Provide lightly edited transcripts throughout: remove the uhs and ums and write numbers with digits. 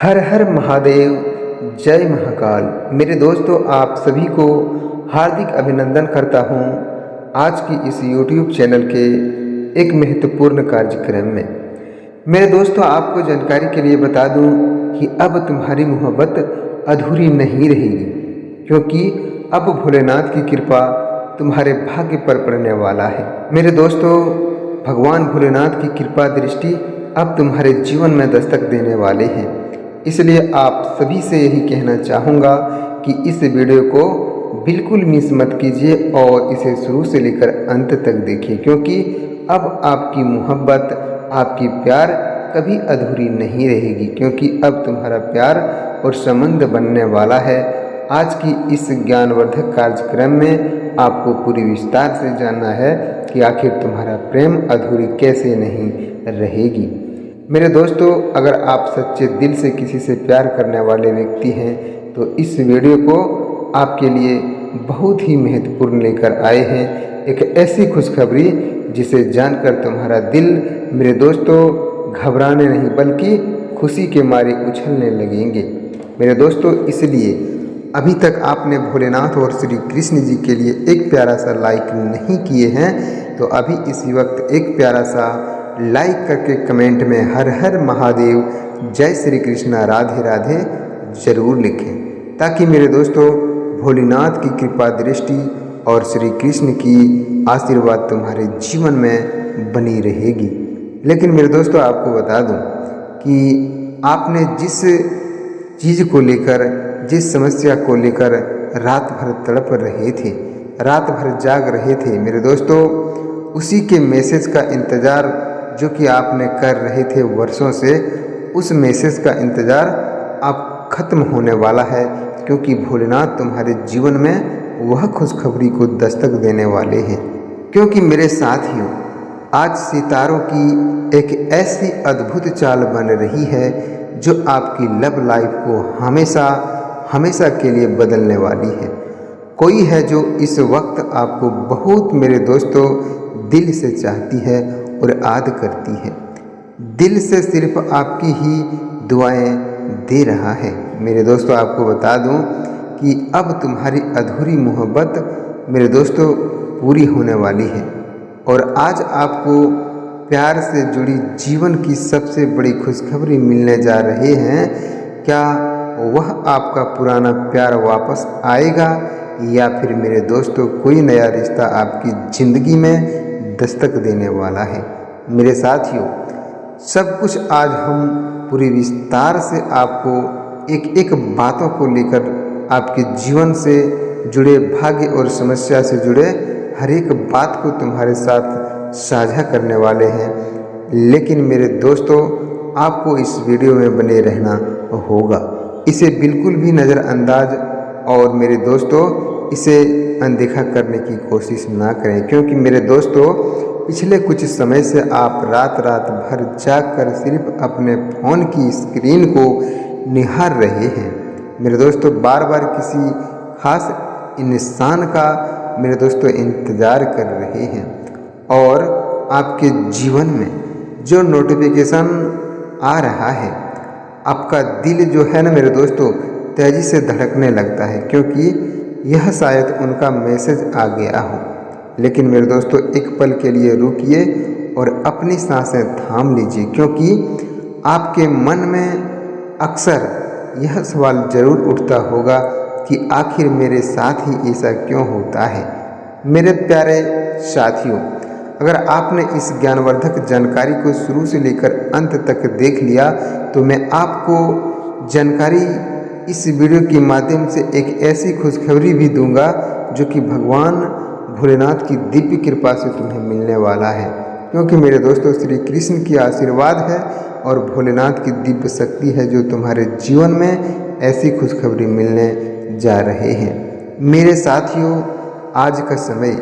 हर हर महादेव, जय महाकाल। मेरे दोस्तों, आप सभी को हार्दिक अभिनंदन करता हूं आज की इस YouTube चैनल के एक महत्वपूर्ण कार्यक्रम में। मेरे दोस्तों, आपको जानकारी के लिए बता दूं कि अब तुम्हारी मोहब्बत अधूरी नहीं रहेगी, क्योंकि अब भोलेनाथ की कृपा तुम्हारे भाग्य पर पड़ने वाला है। मेरे दोस्तों, भगवान भोलेनाथ की कृपा दृष्टि अब तुम्हारे जीवन में दस्तक देने वाले हैं। इसलिए आप सभी से यही कहना चाहूँगा कि इस वीडियो को बिल्कुल मिस मत कीजिए और इसे शुरू से लेकर अंत तक देखिए, क्योंकि अब आपकी मोहब्बत, आपकी प्यार कभी अधूरी नहीं रहेगी, क्योंकि अब तुम्हारा प्यार और संबंध बनने वाला है। आज की इस ज्ञानवर्धक कार्यक्रम में आपको पूरी विस्तार से जानना है कि आखिर तुम्हारा प्रेम अधूरी कैसे नहीं रहेगी। मेरे दोस्तों, अगर आप सच्चे दिल से किसी से प्यार करने वाले व्यक्ति हैं तो इस वीडियो को आपके लिए बहुत ही महत्वपूर्ण लेकर आए हैं। एक ऐसी खुशखबरी जिसे जानकर तुम्हारा दिल, मेरे दोस्तों, घबराने नहीं बल्कि खुशी के मारे उछलने लगेंगे। मेरे दोस्तों, इसलिए अभी तक आपने भोलेनाथ और श्री कृष्ण जी के लिए एक प्यारा सा लाइक नहीं किए हैं तो अभी इसी वक्त एक प्यारा सा लाइक करके कमेंट में हर हर महादेव, जय श्री कृष्णा, राधे राधे जरूर लिखें, ताकि मेरे दोस्तों भोलेनाथ की कृपा दृष्टि और श्री कृष्ण की आशीर्वाद तुम्हारे जीवन में बनी रहेगी। लेकिन मेरे दोस्तों, आपको बता दूं कि आपने जिस चीज़ को लेकर, जिस समस्या को लेकर रात भर तड़प रहे थे, रात भर जाग रहे थे, मेरे दोस्तों, उसी के मैसेज का इंतज़ार जो कि आपने कर रहे थे वर्षों से, उस मैसेज का इंतज़ार अब ख़त्म होने वाला है, क्योंकि भोलेनाथ तुम्हारे जीवन में वह खुशखबरी को दस्तक देने वाले हैं। क्योंकि मेरे साथियों, आज सितारों की एक ऐसी अद्भुत चाल बन रही है जो आपकी लव लाइफ को हमेशा हमेशा के लिए बदलने वाली है। कोई है जो इस वक्त आपको बहुत, मेरे दोस्तों, दिल से चाहती है और याद करती है, दिल से सिर्फ आपकी ही दुआएं दे रहा है। मेरे दोस्तों, आपको बता दूं कि अब तुम्हारी अधूरी मोहब्बत, मेरे दोस्तों, पूरी होने वाली है और आज आपको प्यार से जुड़ी जीवन की सबसे बड़ी खुशखबरी मिलने जा रहे हैं। क्या वह आपका पुराना प्यार वापस आएगा या फिर मेरे दोस्तों कोई नया रिश्ता आपकी ज़िंदगी में दस्तक देने वाला है? मेरे साथियों, सब कुछ आज हम पूरी विस्तार से आपको एक एक बातों को लेकर, आपके जीवन से जुड़े, भाग्य और समस्या से जुड़े हर एक बात को तुम्हारे साथ साझा करने वाले हैं। लेकिन मेरे दोस्तों, आपको इस वीडियो में बने रहना होगा, इसे बिल्कुल भी नज़रअंदाज और मेरे दोस्तों इसे अनदेखा करने की कोशिश ना करें, क्योंकि मेरे दोस्तों, पिछले कुछ समय से आप रात रात भर जागकर सिर्फ अपने फ़ोन की स्क्रीन को निहार रहे हैं। मेरे दोस्तों, बार बार किसी खास इंसान का, मेरे दोस्तों, इंतज़ार कर रहे हैं और आपके जीवन में जो नोटिफिकेशन आ रहा है, आपका दिल जो है ना, मेरे दोस्तों, तेज़ी से धड़कने लगता है, क्योंकि यह शायद उनका मैसेज आ गया हो। लेकिन मेरे दोस्तों, एक पल के लिए रुकिए और अपनी सांसें थाम लीजिए, क्योंकि आपके मन में अक्सर यह सवाल ज़रूर उठता होगा कि आखिर मेरे साथ ही ऐसा क्यों होता है। मेरे प्यारे साथियों, अगर आपने इस ज्ञानवर्धक जानकारी को शुरू से लेकर अंत तक देख लिया तो मैं आपको जानकारी इस वीडियो के माध्यम से एक ऐसी खुशखबरी भी दूंगा जो कि भगवान भोलेनाथ की दिव्य कृपा से तुम्हें मिलने वाला है। क्योंकि मेरे दोस्तों, श्री कृष्ण की आशीर्वाद है और भोलेनाथ की दिव्य शक्ति है जो तुम्हारे जीवन में ऐसी खुशखबरी मिलने जा रहे हैं। मेरे साथियों, आज का समय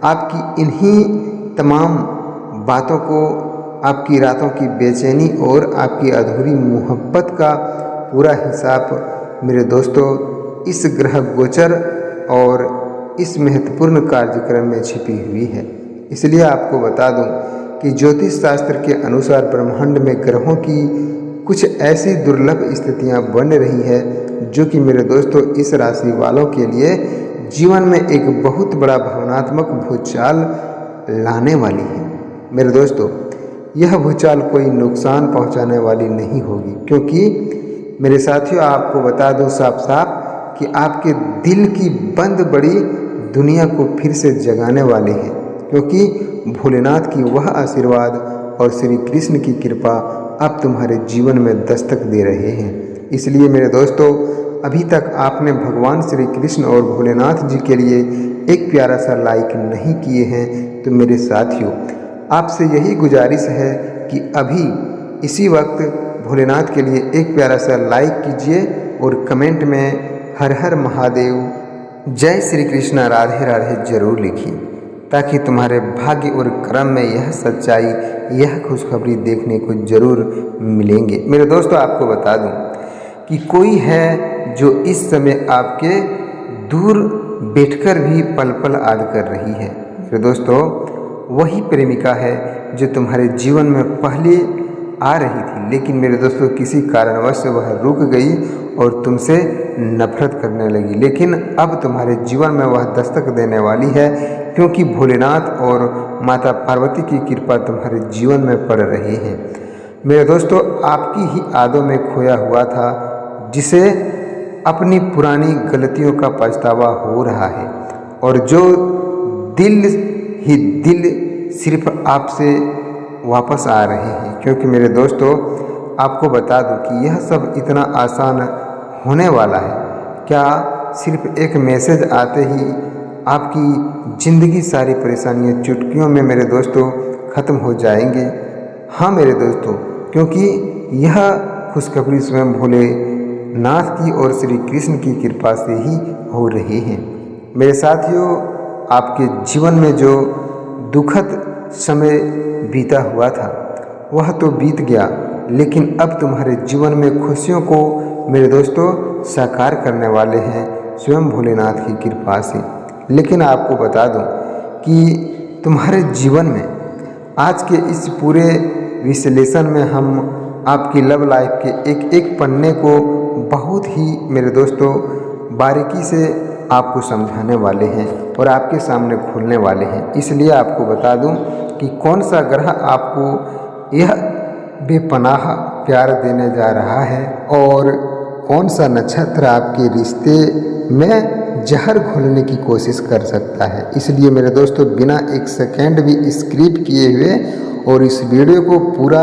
आपकी इन्हीं तमाम बातों को, आपकी रातों की बेचैनी और आपकी अधूरी मोहब्बत का पूरा हिसाब, मेरे दोस्तों, इस ग्रह गोचर और इस महत्वपूर्ण कार्यक्रम में छिपी हुई है। इसलिए आपको बता दूं कि ज्योतिष शास्त्र के अनुसार ब्रह्मांड में ग्रहों की कुछ ऐसी दुर्लभ स्थितियां बन रही है जो कि मेरे दोस्तों इस राशि वालों के लिए जीवन में एक बहुत बड़ा भावनात्मक भूचाल लाने वाली है। मेरे दोस्तों, यह भूचाल कोई नुकसान पहुंचाने वाली नहीं होगी, क्योंकि मेरे साथियों आपको बता दूं साफ साफ कि आपके दिल की बंद बड़ी दुनिया को फिर से जगाने वाली है, क्योंकि भोलेनाथ की वह आशीर्वाद और श्री कृष्ण की कृपा अब तुम्हारे जीवन में दस्तक दे रहे हैं। इसलिए मेरे दोस्तों, अभी तक आपने भगवान श्री कृष्ण और भोलेनाथ जी के लिए एक प्यारा सा लाइक नहीं किए हैं तो मेरे साथियों आपसे यही गुजारिश है कि अभी इसी वक्त भोलेनाथ के लिए एक प्यारा सा लाइक कीजिए और कमेंट में हर हर महादेव, जय श्री कृष्ण, राधे राधे जरूर लिखिए, ताकि तुम्हारे भाग्य और कर्म में यह सच्चाई, यह खुशखबरी देखने को जरूर मिलेंगे। मेरे दोस्तों, आपको बता दूं कि कोई है जो इस समय आपके दूर बैठकर भी पल पल याद कर रही है। मेरे दोस्तों, वही प्रेमिका है जो तुम्हारे जीवन में पहले आ रही थी, लेकिन मेरे दोस्तों किसी कारणवश वह रुक गई और तुमसे नफरत करने लगी, लेकिन अब तुम्हारे जीवन में वह दस्तक देने वाली है, क्योंकि भोलेनाथ और माता पार्वती की कृपा तुम्हारे जीवन में पड़ रही है। मेरे दोस्तों, आपकी ही यादों में खोया हुआ था, जिसे अपनी पुरानी गलतियों का पछतावा हो रहा है, और जो दिल ही दिल सिर्फ आपसे वापस आ रहे हैं। क्योंकि मेरे दोस्तों, आपको बता दूं कि यह सब इतना आसान होने वाला है। क्या सिर्फ एक मैसेज आते ही आपकी ज़िंदगी सारी परेशानियां चुटकियों में मेरे दोस्तों ख़त्म हो जाएंगे? हाँ मेरे दोस्तों, क्योंकि यह खुशखबरी स्वयं भोलेनाथ की और श्री कृष्ण की कृपा से ही हो रही है। मेरे साथियों, आपके जीवन में जो दुखद समय बीता हुआ था वह तो बीत गया, लेकिन अब तुम्हारे जीवन में खुशियों को मेरे दोस्तों साकार करने वाले हैं स्वयं भोलेनाथ की कृपा से। लेकिन आपको बता दूं कि तुम्हारे जीवन में आज के इस पूरे विश्लेषण में हम आपकी लव लाइफ के एक एक पन्ने को बहुत ही मेरे दोस्तों बारीकी से आपको समझाने वाले हैं और आपके सामने खोलने वाले हैं। इसलिए आपको बता दूं कि कौन सा ग्रह आपको यह बेपनाह प्यार देने जा रहा है और कौन सा नक्षत्र आपके रिश्ते में जहर घोलने की कोशिश कर सकता है। इसलिए मेरे दोस्तों, बिना एक सेकेंड भी स्किप किए हुए और इस वीडियो को पूरा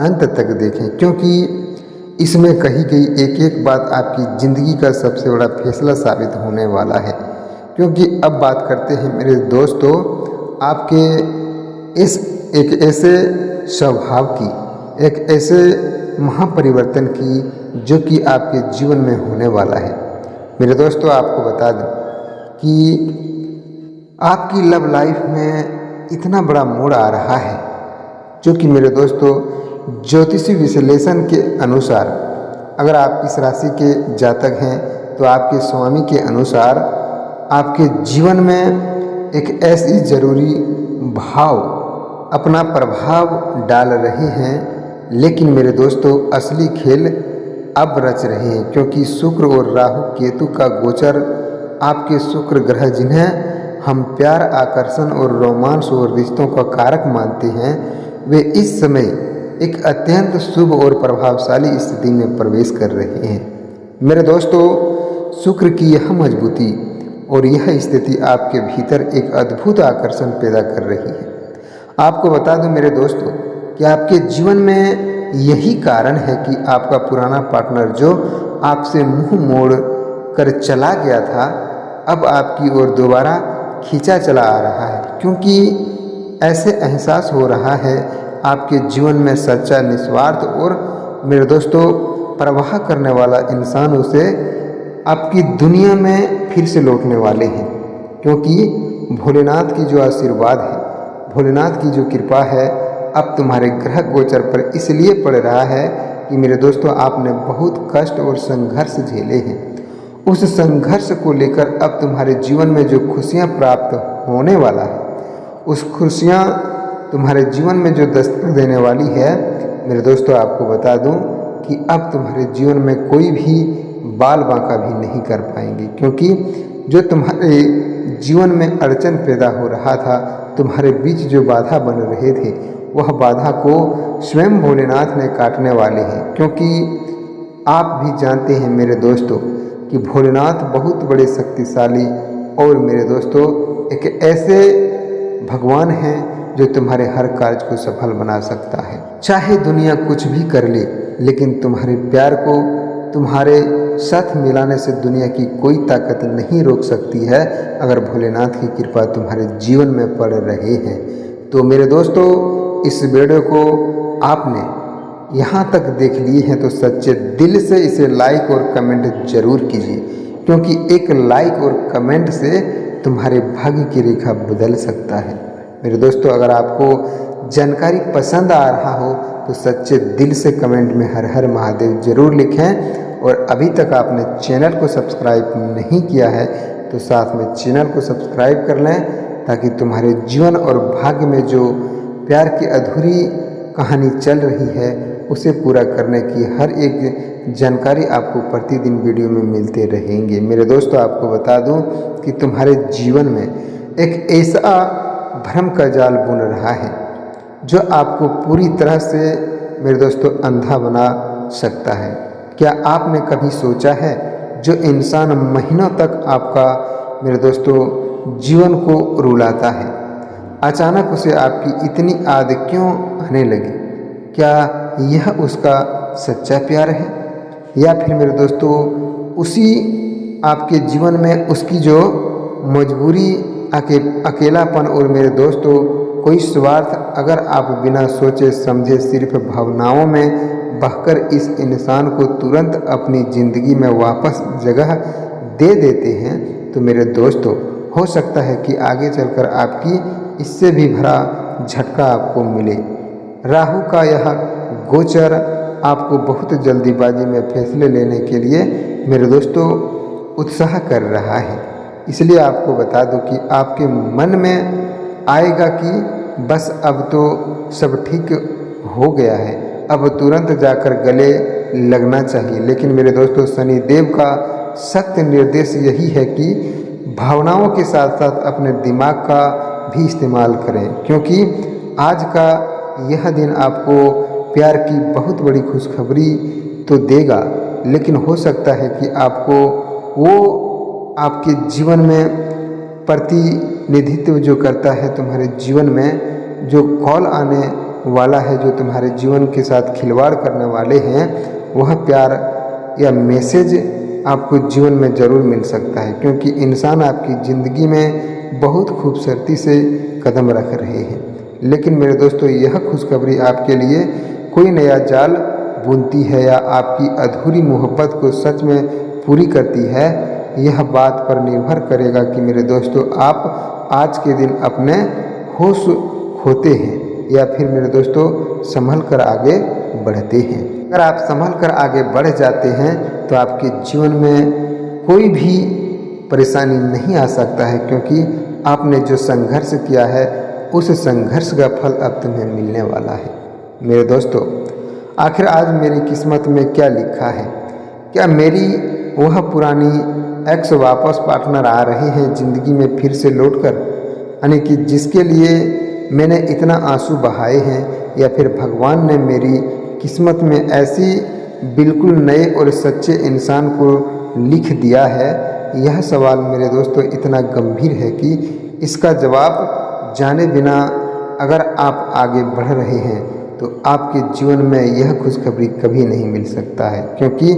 अंत तक देखें, क्योंकि इसमें कही गई एक एक बात आपकी ज़िंदगी का सबसे बड़ा फैसला साबित होने वाला है। क्योंकि अब बात करते हैं मेरे दोस्तों आपके इस एक ऐसे स्वभाव की, एक ऐसे महापरिवर्तन की जो कि आपके जीवन में होने वाला है। मेरे दोस्तों, आपको बता दूं कि आपकी लव लाइफ में इतना बड़ा मोड़ आ रहा है, जो कि मेरे दोस्तों ज्योतिषी विश्लेषण के अनुसार, अगर आप इस राशि के जातक हैं तो आपके स्वामी के अनुसार आपके जीवन में एक ऐसी जरूरी भाव अपना प्रभाव डाल रहे हैं। लेकिन मेरे दोस्तों, असली खेल अब रच रहे हैं, क्योंकि शुक्र और राहु केतु का गोचर, आपके शुक्र ग्रह जिन्हें हम प्यार, आकर्षण और रोमांस और रिश्तों का कारक मानते हैं, वे इस समय एक अत्यंत शुभ और प्रभावशाली स्थिति में प्रवेश कर रहे हैं। मेरे दोस्तों, शुक्र की यह मजबूती और यह स्थिति आपके भीतर एक अद्भुत आकर्षण पैदा कर रही है। आपको बता दूं मेरे दोस्तों कि आपके जीवन में यही कारण है कि आपका पुराना पार्टनर जो आपसे मुंह मोड़ कर चला गया था, अब आपकी ओर दोबारा खींचा चला आ रहा है, क्योंकि ऐसे एहसास हो रहा है आपके जीवन में सच्चा, निस्वार्थ और मेरे दोस्तों प्रवाह करने वाला इंसान उसे आपकी दुनिया में फिर से लौटने वाले हैं। क्योंकि भोलेनाथ की जो आशीर्वाद है, भोलेनाथ की जो कृपा है, अब तुम्हारे ग्रह गोचर पर इसलिए पड़ रहा है कि मेरे दोस्तों आपने बहुत कष्ट और संघर्ष झेले हैं। उस संघर्ष को लेकर अब तुम्हारे जीवन में जो खुशियाँ प्राप्त होने वाला है, उस खुशियाँ तुम्हारे जीवन में जो दस्तक देने वाली है, मेरे दोस्तों आपको बता दूं कि अब तुम्हारे जीवन में कोई भी बाल बांका भी नहीं कर पाएंगे, क्योंकि जो तुम्हारे जीवन में अड़चन पैदा हो रहा था, तुम्हारे बीच जो बाधा बन रहे थे, वह बाधा को स्वयं भोलेनाथ ने काटने वाले हैं। क्योंकि आप भी जानते हैं मेरे दोस्तों कि भोलेनाथ बहुत बड़े शक्तिशाली और मेरे दोस्तों एक ऐसे भगवान हैं जो तुम्हारे हर कार्य को सफल बना सकता है। चाहे दुनिया कुछ भी कर ले, लेकिन तुम्हारे प्यार को तुम्हारे साथ मिलाने से दुनिया की कोई ताकत नहीं रोक सकती है, अगर भोलेनाथ की कृपा तुम्हारे जीवन में पड़ रहे हैं। तो मेरे दोस्तों, इस वीडियो को आपने यहाँ तक देख लिए हैं तो सच्चे दिल से इसे लाइक और कमेंट जरूर कीजिए, क्योंकि एक लाइक और कमेंट से तुम्हारे भाग्य की रेखा बदल सकता है। मेरे दोस्तों, अगर आपको जानकारी पसंद आ रहा हो तो सच्चे दिल से कमेंट में हर हर महादेव जरूर लिखें। और अभी तक आपने चैनल को सब्सक्राइब नहीं किया है तो साथ में चैनल को सब्सक्राइब कर लें, ताकि तुम्हारे जीवन और भाग्य में जो प्यार की अधूरी कहानी चल रही है उसे पूरा करने की हर एक जानकारी आपको प्रतिदिन वीडियो में मिलते रहेंगे। मेरे दोस्तों, आपको बता दूं कि तुम्हारे जीवन में एक ऐसा भ्रम का जाल बुन रहा है जो आपको पूरी तरह से मेरे दोस्तों अंधा बना सकता है। क्या आपने कभी सोचा है जो इंसान महीनों तक आपका मेरे दोस्तों जीवन को रुलाता है, अचानक उसे आपकी इतनी आदत क्यों आने लगी? क्या यह उसका सच्चा प्यार है, या फिर मेरे दोस्तों उसी आपके जीवन में उसकी जो मजबूरी, अकेलापन और मेरे दोस्तों कोई स्वार्थ? अगर आप बिना सोचे समझे सिर्फ भावनाओं में बहकर इस इंसान को तुरंत अपनी ज़िंदगी में वापस जगह दे देते हैं तो मेरे दोस्तों हो सकता है कि आगे चलकर आपकी इससे भी भरा झटका आपको मिले। राहु का यह गोचर आपको बहुत जल्दीबाजी में फैसले लेने के लिए मेरे दोस्तों उत्साह कर रहा है। इसलिए आपको बता दूं कि आपके मन में आएगा कि बस अब तो सब ठीक हो गया है, अब तुरंत जाकर गले लगना चाहिए। लेकिन मेरे दोस्तों, शनिदेव का सख्त निर्देश यही है कि भावनाओं के साथ साथ अपने दिमाग का भी इस्तेमाल करें, क्योंकि आज का यह दिन आपको प्यार की बहुत बड़ी खुशखबरी तो देगा, लेकिन हो सकता है कि आपको वो आपके जीवन में प्रतिनिधित्व जो करता है, तुम्हारे जीवन में जो कॉल आने वाला है, जो तुम्हारे जीवन के साथ खिलवाड़ करने वाले हैं, वह प्यार या मैसेज आपको जीवन में ज़रूर मिल सकता है। क्योंकि इंसान आपकी ज़िंदगी में बहुत खूबसूरती से कदम रख रहे हैं, लेकिन मेरे दोस्तों यह खुशखबरी आपके लिए कोई नया जाल बुनती है या आपकी अधूरी मोहब्बत को सच में पूरी करती है, यह बात पर निर्भर करेगा कि मेरे दोस्तों आप आज के दिन अपने होश खोते हैं या फिर मेरे दोस्तों संभल कर आगे बढ़ते हैं। अगर आप संभल कर आगे बढ़ जाते हैं तो आपके जीवन में कोई भी परेशानी नहीं आ सकता है, क्योंकि आपने जो संघर्ष किया है उस संघर्ष का फल अब तुम्हें मिलने वाला है। मेरे दोस्तों, आखिर आज मेरी किस्मत में क्या लिखा है? क्या मेरी वह पुरानी एक्स वापस पार्टनर आ रहे हैं ज़िंदगी में फिर से लौटकर, यानी कि जिसके लिए मैंने इतना आंसू बहाए हैं, या फिर भगवान ने मेरी किस्मत में ऐसी बिल्कुल नए और सच्चे इंसान को लिख दिया है? यह सवाल मेरे दोस्तों इतना गंभीर है कि इसका जवाब जाने बिना अगर आप आगे बढ़ रहे हैं तो आपके जीवन में यह खुशखबरी कभी नहीं मिल सकता है, क्योंकि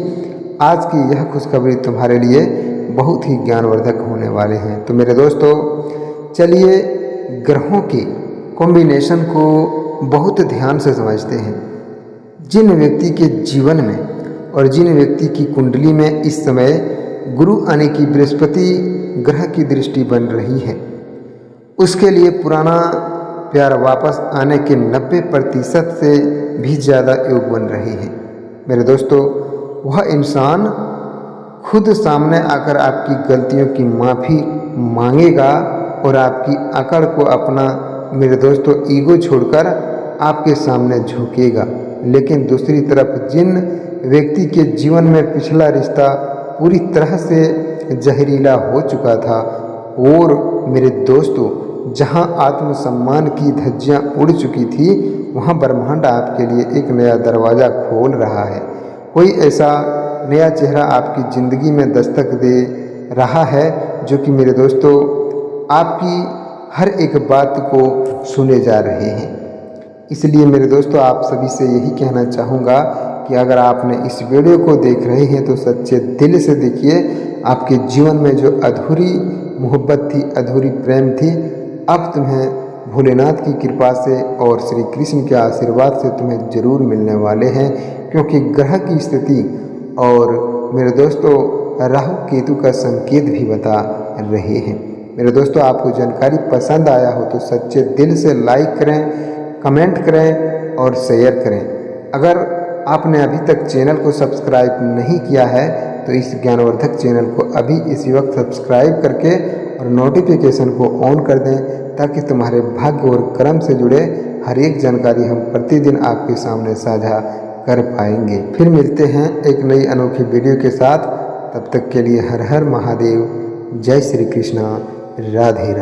आज की यह खुशखबरी तुम्हारे लिए बहुत ही ज्ञानवर्धक होने वाले हैं। तो मेरे दोस्तों, चलिए ग्रहों के कॉम्बिनेशन को बहुत ध्यान से समझते हैं। जिन व्यक्ति के जीवन में और जिन व्यक्ति की कुंडली में इस समय गुरु आने की बृहस्पति ग्रह की दृष्टि बन रही है, उसके लिए पुराना प्यार वापस आने के 90% से भी ज़्यादा योग बन रहे हैं। मेरे दोस्तों, वह इंसान खुद सामने आकर आपकी गलतियों की माफ़ी मांगेगा और आपकी अकड़ को अपना मेरे दोस्तों ईगो छोड़कर आपके सामने झुकेगा। लेकिन दूसरी तरफ जिन व्यक्ति के जीवन में पिछला रिश्ता पूरी तरह से जहरीला हो चुका था और मेरे दोस्तों जहां आत्मसम्मान की धज्जियां उड़ चुकी थी, वहां ब्रह्मांड आपके लिए एक नया दरवाज़ा खोल रहा है। कोई ऐसा नया चेहरा आपकी ज़िंदगी में दस्तक दे रहा है जो कि मेरे दोस्तों आपकी हर एक बात को सुने जा रहे हैं। इसलिए मेरे दोस्तों आप सभी से यही कहना चाहूँगा कि अगर आपने इस वीडियो को देख रहे हैं तो सच्चे दिल से देखिए। आपके जीवन में जो अधूरी मोहब्बत थी, अधूरी प्रेम थी, अब तुम्हें भोलेनाथ की कृपा से और श्री कृष्ण के आशीर्वाद से तुम्हें जरूर मिलने वाले हैं, क्योंकि ग्रह की स्थिति और मेरे दोस्तों राहु केतु का संकेत भी बता रहे हैं। मेरे दोस्तों आपको जानकारी पसंद आया हो तो सच्चे दिल से लाइक करें, कमेंट करें और शेयर करें। अगर आपने अभी तक चैनल को सब्सक्राइब नहीं किया है तो इस ज्ञानवर्धक चैनल को अभी इसी वक्त सब्सक्राइब करके और नोटिफिकेशन को ऑन कर दें, ताकि तुम्हारे भाग्य और कर्म से जुड़े हर एक जानकारी हम प्रतिदिन आपके सामने साझा कर पाएंगे। फिर मिलते हैं एक नई अनोखी वीडियो के साथ। तब तक के लिए हर हर महादेव, जय श्री कृष्णा, राधे राधे।